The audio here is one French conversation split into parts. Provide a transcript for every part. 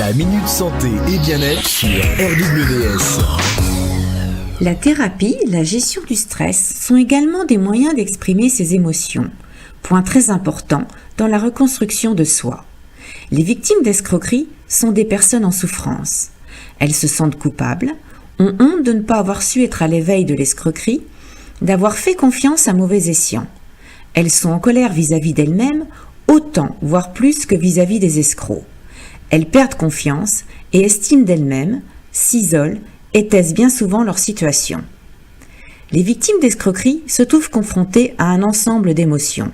La Minute Santé et Bien-être sur RWS. La thérapie, la gestion du stress sont également des moyens d'exprimer ses émotions, point très important dans la reconstruction de soi. Les victimes d'escroquerie sont des personnes en souffrance. Elles se sentent coupables, ont honte de ne pas avoir su être à l'éveil de l'escroquerie, d'avoir fait confiance à mauvais escient. Elles sont en colère vis-à-vis d'elles-mêmes, autant, voire plus que vis-à-vis des escrocs. Elles perdent confiance et estiment d'elles-mêmes, s'isolent et taisent bien souvent leur situation. Les victimes d'escroquerie se trouvent confrontées à un ensemble d'émotions.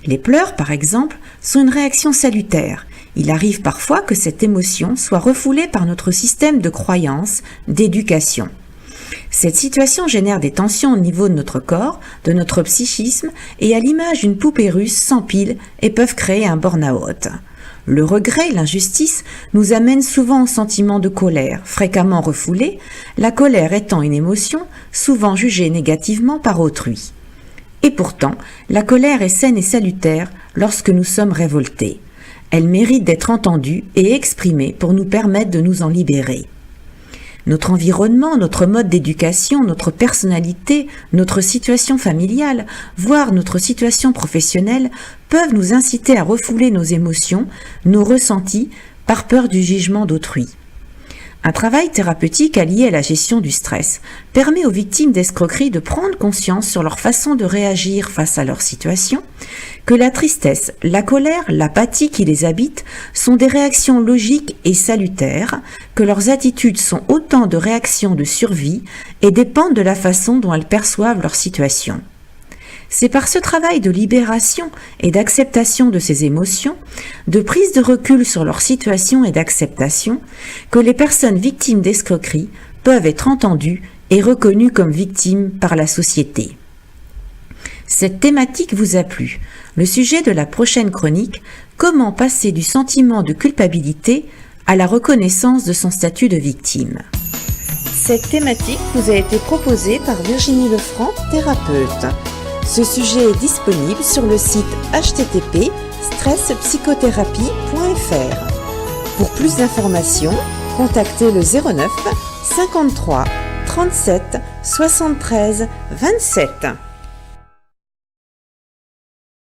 Les pleurs, par exemple, sont une réaction salutaire. Il arrive parfois que cette émotion soit refoulée par notre système de croyance, d'éducation. Cette situation génère des tensions au niveau de notre corps, de notre psychisme et à l'image d'une poupée russe s'empilent et peuvent créer un burn-out. Le regret, l'injustice, nous amène souvent au sentiment de colère, fréquemment refoulé, la colère étant une émotion souvent jugée négativement par autrui. Et pourtant, la colère est saine et salutaire lorsque nous sommes révoltés. Elle mérite d'être entendue et exprimée pour nous permettre de nous en libérer. Notre environnement, notre mode d'éducation, notre personnalité, notre situation familiale, voire notre situation professionnelle peuvent nous inciter à refouler nos émotions, nos ressentis, par peur du jugement d'autrui. Un travail thérapeutique allié à la gestion du stress permet aux victimes d'escroquerie de prendre conscience sur leur façon de réagir face à leur situation, que la tristesse, la colère, l'apathie qui les habitent sont des réactions logiques et salutaires, que leurs attitudes sont autant de réactions de survie et dépendent de la façon dont elles perçoivent leur situation. C'est par ce travail de libération et d'acceptation de ces émotions, de prise de recul sur leur situation et d'acceptation, que les personnes victimes d'escroquerie peuvent être entendues et reconnues comme victimes par la société. Cette thématique vous a plu. Le sujet de la prochaine chronique, comment passer du sentiment de culpabilité à la reconnaissance de son statut de victime. Cette thématique vous a été proposée par Virginie Lefranc, thérapeute. Ce sujet est disponible sur le site http://stresspsychotherapie.fr. Pour plus d'informations, contactez le 09 53 37 73 27.